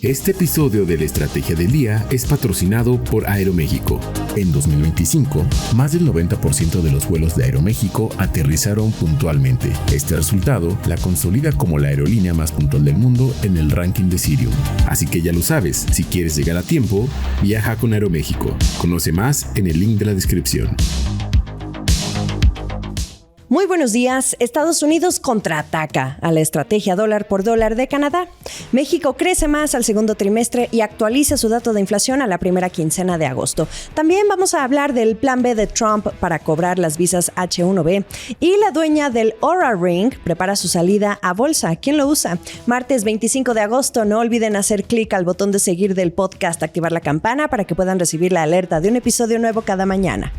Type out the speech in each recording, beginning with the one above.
Este episodio de la Estrategia del Día es patrocinado por Aeroméxico. En 2025, más del 90% de los vuelos de Aeroméxico aterrizaron puntualmente. Este resultado la consolida como la aerolínea más puntual del mundo en el ranking de Cirium. Así que ya lo sabes, si quieres llegar a tiempo, viaja con Aeroméxico. Conoce más en el link de la descripción. Muy buenos días. Estados Unidos contraataca a la estrategia dólar por dólar de Canadá. México crece más al segundo trimestre y actualiza su dato de inflación a la primera quincena de agosto. También vamos a hablar del plan B de Trump para cobrar las visas H-1B. Y la dueña del Oura Ring prepara su salida a bolsa. ¿Quién lo usa? Martes 25 de agosto. No olviden hacer clic al botón de seguir del podcast, activar la campana para que puedan recibir la alerta de un episodio nuevo cada mañana.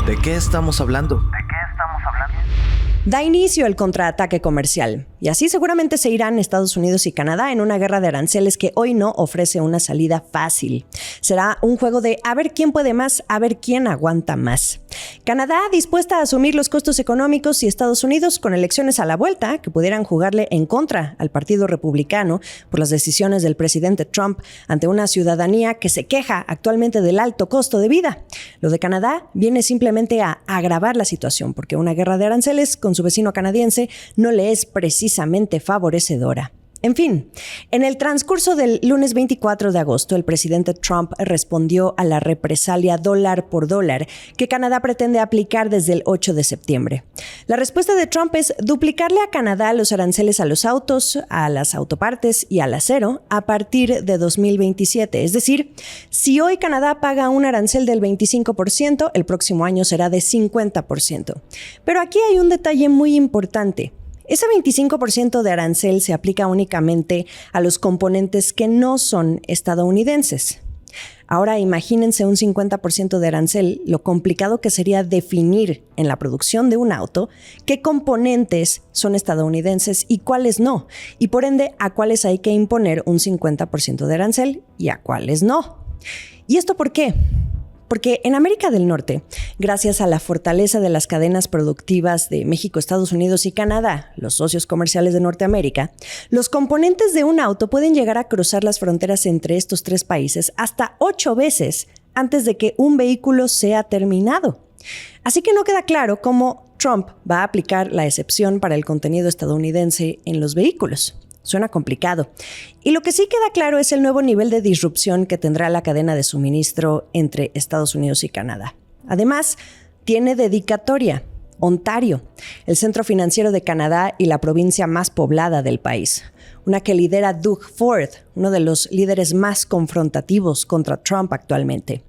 ¿De qué estamos hablando? Da inicio el contraataque comercial, y así seguramente se irán Estados Unidos y Canadá en una guerra de aranceles que hoy no ofrece una salida fácil. Será un juego de a ver quién puede más, a ver quién aguanta más. Canadá dispuesta a asumir los costos económicos y Estados Unidos con elecciones a la vuelta que pudieran jugarle en contra al Partido Republicano por las decisiones del presidente Trump ante una ciudadanía que se queja actualmente del alto costo de vida. Lo de Canadá viene simplemente a agravar la situación porque una guerra de aranceles con su vecino canadiense no le es precisamente favorecedora. En fin, en el transcurso del lunes 24 de agosto, el presidente Trump respondió a la represalia dólar por dólar que Canadá pretende aplicar desde el 8 de septiembre. La respuesta de Trump es duplicarle a Canadá los aranceles a los autos, a las autopartes y al acero a partir de 2027. Es decir, si hoy Canadá paga un arancel del 25%, el próximo año será de 50%. Pero aquí hay un detalle muy importante. Ese 25% de arancel se aplica únicamente a los componentes que no son estadounidenses. Ahora imagínense un 50% de arancel, lo complicado que sería definir en la producción de un auto qué componentes son estadounidenses y cuáles no, y por ende a cuáles hay que imponer un 50% de arancel y a cuáles no. ¿Y esto por qué? Porque en América del Norte, gracias a la fortaleza de las cadenas productivas de México, Estados Unidos y Canadá, los socios comerciales de Norteamérica, los componentes de un auto pueden llegar a cruzar las fronteras entre estos tres países hasta 8 veces antes de que un vehículo sea terminado. Así que no queda claro cómo Trump va a aplicar la excepción para el contenido estadounidense en los vehículos. Suena complicado. Y lo que sí queda claro es el nuevo nivel de disrupción que tendrá la cadena de suministro entre Estados Unidos y Canadá. Además, tiene dedicatoria: Ontario, el centro financiero de Canadá y la provincia más poblada del país. Una que lidera Doug Ford, uno de los líderes más confrontativos contra Trump actualmente.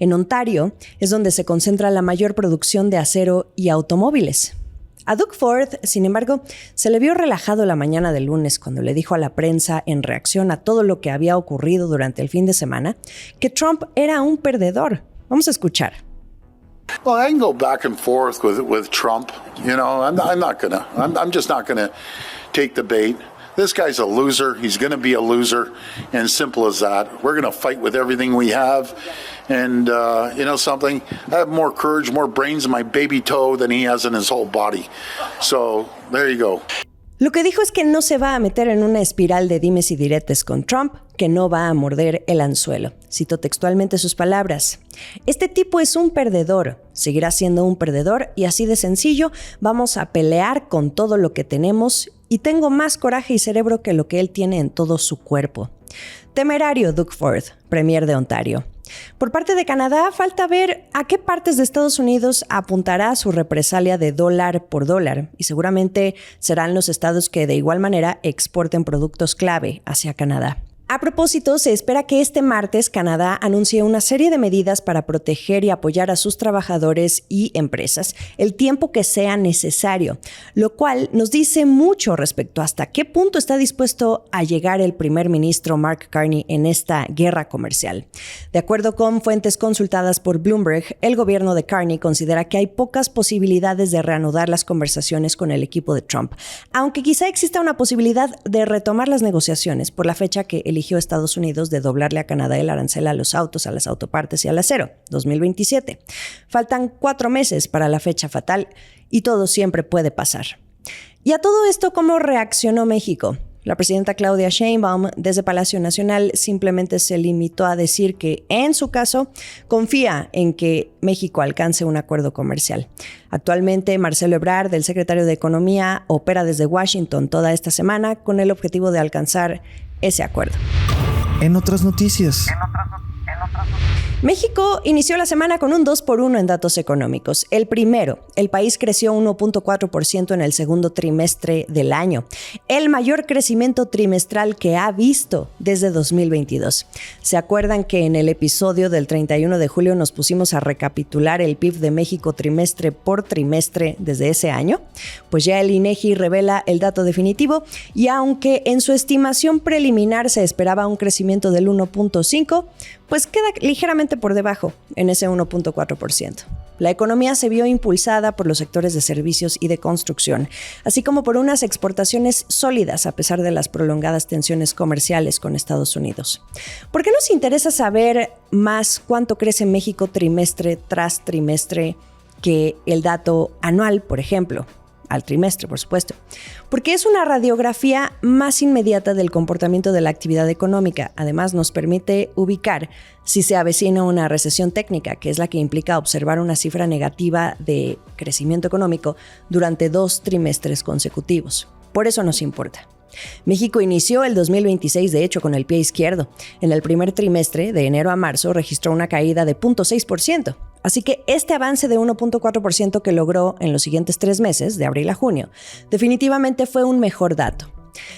En Ontario es donde se concentra la mayor producción de acero y automóviles. A Doug Ford, sin embargo, se le vio relajado la mañana del lunes cuando le dijo a la prensa, en reacción a todo lo que había ocurrido durante el fin de semana, que Trump era un perdedor. Vamos a escuchar. Well, I can go back and forth with Trump. You know, I'm just not gonna take the bait. This guy's a loser. He's going to be a loser, and simple as that. We're going to fight with everything we have, and you know something? I have more courage, more brains in my baby toe than he has in his whole body. So, there you go. Lo que dijo es que no se va a meter en una espiral de dimes y diretes con Trump, que no va a morder el anzuelo. Cito textualmente sus palabras. Este tipo es un perdedor, seguirá siendo un perdedor y así de sencillo vamos a pelear con todo lo que tenemos y tengo más coraje y cerebro que lo que él tiene en todo su cuerpo. Temerario Doug Ford, premier de Ontario. Por parte de Canadá, falta ver a qué partes de Estados Unidos apuntará su represalia de dólar por dólar, y seguramente serán los estados que de igual manera exporten productos clave hacia Canadá. A propósito, se espera que este martes Canadá anuncie una serie de medidas para proteger y apoyar a sus trabajadores y empresas el tiempo que sea necesario, lo cual nos dice mucho respecto a hasta qué punto está dispuesto a llegar el primer ministro Mark Carney en esta guerra comercial. De acuerdo con fuentes consultadas por Bloomberg, el gobierno de Carney considera que hay pocas posibilidades de reanudar las conversaciones con el equipo de Trump, aunque quizá exista una posibilidad de retomar las negociaciones por la fecha que eligió Estados Unidos de doblarle a Canadá el arancel a los autos, a las autopartes y al acero, 2027. Faltan 4 meses para la fecha fatal y todo siempre puede pasar. Y a todo esto, ¿cómo reaccionó México? La presidenta Claudia Sheinbaum, desde Palacio Nacional, simplemente se limitó a decir que, en su caso, confía en que México alcance un acuerdo comercial. Actualmente, Marcelo Ebrard, el secretario de Economía, opera desde Washington toda esta semana con el objetivo de alcanzar ese acuerdo. En otras noticias. México inició la semana con un 2x1 en datos económicos. El primero, el país creció 1.4% en el segundo trimestre del año, el mayor crecimiento trimestral que ha visto desde 2022. ¿Se acuerdan que en el episodio del 31 de julio nos pusimos a recapitular el PIB de México trimestre por trimestre desde ese año? Pues ya el INEGI revela el dato definitivo y aunque en su estimación preliminar se esperaba un crecimiento del 1.5%, pues queda ligeramente por debajo en ese 1.4%. La economía se vio impulsada por los sectores de servicios y de construcción, así como por unas exportaciones sólidas a pesar de las prolongadas tensiones comerciales con Estados Unidos. ¿Por qué nos interesa saber más cuánto crece México trimestre tras trimestre que el dato anual, por ejemplo? Al trimestre, por supuesto, porque es una radiografía más inmediata del comportamiento de la actividad económica. Además, nos permite ubicar si se avecina una recesión técnica, que es la que implica observar una cifra negativa de crecimiento económico durante 2 trimestres consecutivos. Por eso nos importa. México inició el 2026, de hecho, con el pie izquierdo. En el primer trimestre, de enero a marzo, registró una caída de 0.6%. Así que este avance de 1.4% que logró en los siguientes 3 meses, de abril a junio, definitivamente fue un mejor dato.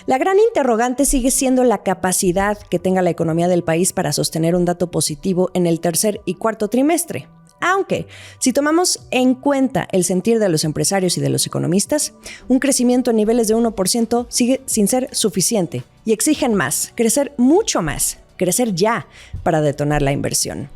La gran interrogante sigue siendo la capacidad que tenga la economía del país para sostener un dato positivo en el tercer y cuarto trimestre. Aunque, si tomamos en cuenta el sentir de los empresarios y de los economistas, un crecimiento a niveles de 1% sigue sin ser suficiente y exigen más, crecer mucho más, crecer ya para detonar la inversión.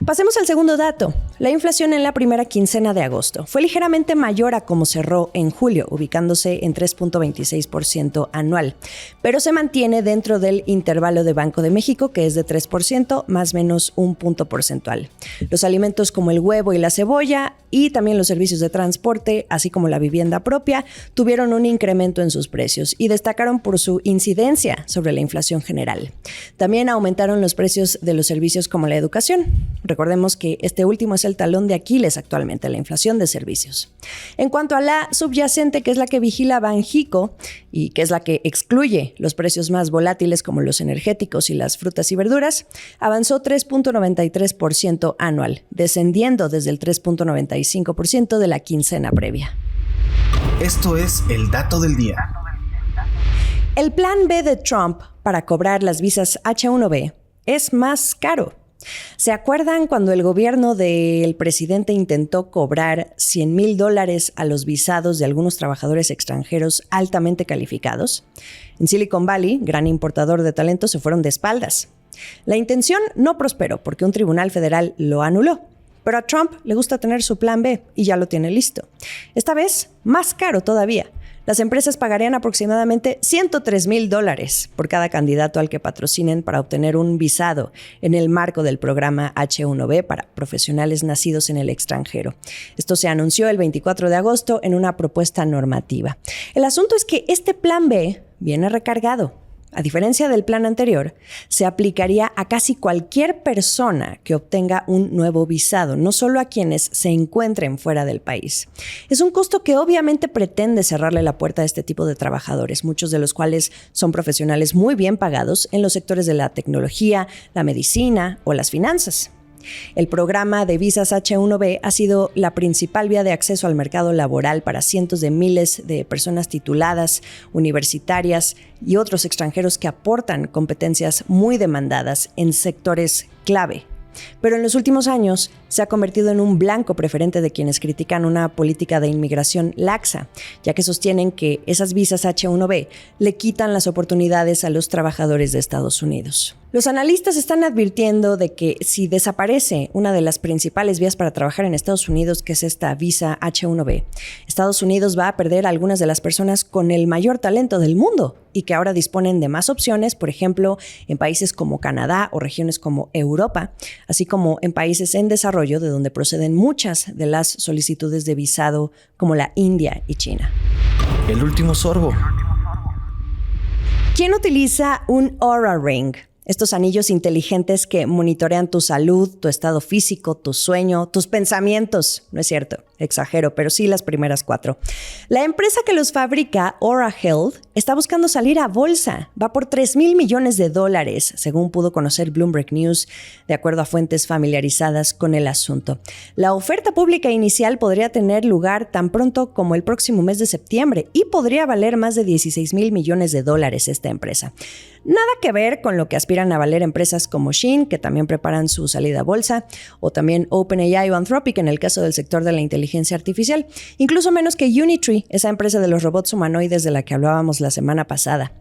Pasemos al segundo dato. La inflación en la primera quincena de agosto fue ligeramente mayor a como cerró en julio, ubicándose en 3.26% anual, pero se mantiene dentro del intervalo de Banco de México, que es de 3%, más o menos un punto porcentual. Los alimentos como el huevo y la cebolla y también los servicios de transporte, así como la vivienda propia, tuvieron un incremento en sus precios y destacaron por su incidencia sobre la inflación general. También aumentaron los precios de los servicios como la educación. Recordemos que este último es el talón de Aquiles actualmente, la inflación de servicios. En cuanto a la subyacente, que es la que vigila Banjico y que es la que excluye los precios más volátiles como los energéticos y las frutas y verduras, avanzó 3.93% anual, descendiendo desde el 3.95% de la quincena previa. Esto es el dato del día. El plan B de Trump para cobrar las visas H-1B es más caro. ¿Se acuerdan cuando el gobierno del presidente intentó cobrar $100,000 a los visados de algunos trabajadores extranjeros altamente calificados? En Silicon Valley, gran importador de talento, se fueron de espaldas. La intención no prosperó porque un tribunal federal lo anuló. Pero a Trump le gusta tener su plan B y ya lo tiene listo. Esta vez, más caro todavía. Las empresas pagarían aproximadamente $103,000 por cada candidato al que patrocinen para obtener un visado en el marco del programa H-1B para profesionales nacidos en el extranjero. Esto se anunció el 24 de agosto en una propuesta normativa. El asunto es que este plan B viene recargado. A diferencia del plan anterior, se aplicaría a casi cualquier persona que obtenga un nuevo visado, no solo a quienes se encuentren fuera del país. Es un costo que obviamente pretende cerrarle la puerta a este tipo de trabajadores, muchos de los cuales son profesionales muy bien pagados en los sectores de la tecnología, la medicina o las finanzas. El programa de visas H-1B ha sido la principal vía de acceso al mercado laboral para cientos de miles de personas tituladas, universitarias y otros extranjeros que aportan competencias muy demandadas en sectores clave. Pero en los últimos años se ha convertido en un blanco preferente de quienes critican una política de inmigración laxa, ya que sostienen que esas visas H-1B le quitan las oportunidades a los trabajadores de Estados Unidos. Los analistas están advirtiendo de que si desaparece una de las principales vías para trabajar en Estados Unidos, que es esta visa H-1B, Estados Unidos va a perder a algunas de las personas con el mayor talento del mundo y que ahora disponen de más opciones, por ejemplo, en países como Canadá o regiones como Europa, así como en países en desarrollo de donde proceden muchas de las solicitudes de visado, como la India y China. El último sorbo. ¿Quién utiliza un Oura Ring? Estos anillos inteligentes que monitorean tu salud, tu estado físico, tu sueño, tus pensamientos. No es cierto, exagero, pero sí las primeras 4. La empresa que los fabrica, Oura Health, está buscando salir a bolsa. Va por $3,000 millones, según pudo conocer Bloomberg News, de acuerdo a fuentes familiarizadas con el asunto. La oferta pública inicial podría tener lugar tan pronto como el próximo mes de septiembre y podría valer más de $16,000 millones esta empresa. Nada que ver con lo que aspiran a valer empresas como Shein, que también preparan su salida a bolsa, o también OpenAI o Anthropic en el caso del sector de la inteligencia artificial. Incluso menos que Unitree, esa empresa de los robots humanoides de la que hablábamos la semana pasada.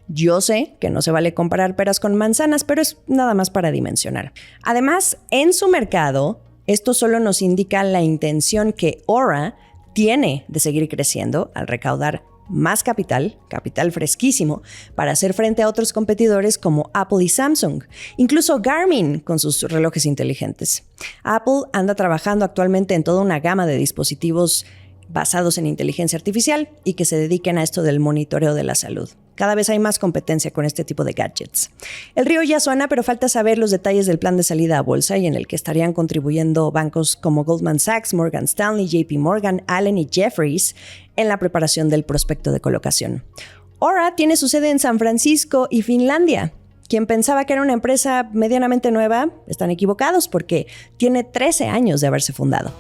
Yo sé que no se vale comparar peras con manzanas, pero es nada más para dimensionar. Además, en su mercado, esto solo nos indica la intención que Oura tiene de seguir creciendo al recaudar más capital fresquísimo, para hacer frente a otros competidores como Apple y Samsung, incluso Garmin con sus relojes inteligentes. Apple anda trabajando actualmente en toda una gama de dispositivos basados en inteligencia artificial y que se dediquen a esto del monitoreo de la salud. Cada vez hay más competencia con este tipo de gadgets. El río ya suena, pero falta saber los detalles del plan de salida a bolsa y en el que estarían contribuyendo bancos como Goldman Sachs, Morgan Stanley, JP Morgan, Allen y Jefferies en la preparación del prospecto de colocación. Oura tiene su sede en San Francisco y Finlandia. Quien pensaba que era una empresa medianamente nueva, están equivocados porque tiene 13 años de haberse fundado.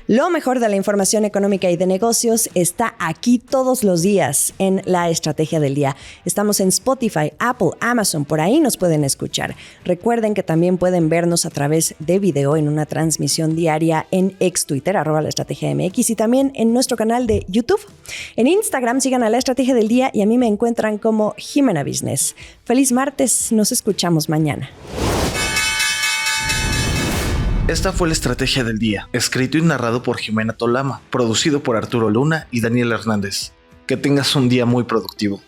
Lo mejor de la información económica y de negocios está aquí todos los días en La Estrategia del Día. Estamos en Spotify, Apple, Amazon, por ahí nos pueden escuchar. Recuerden que también pueden vernos a través de video en una transmisión diaria en Twitter, @laestrategiamx, y también en nuestro canal de YouTube. En Instagram sigan a La Estrategia del Día y a mí me encuentran como Jimena Business. Feliz martes, nos escuchamos mañana. Esta fue La Estrategia del Día, escrito y narrado por Jimena Tolama, producido por Arturo Luna y Daniel Hernández. Que tengas un día muy productivo.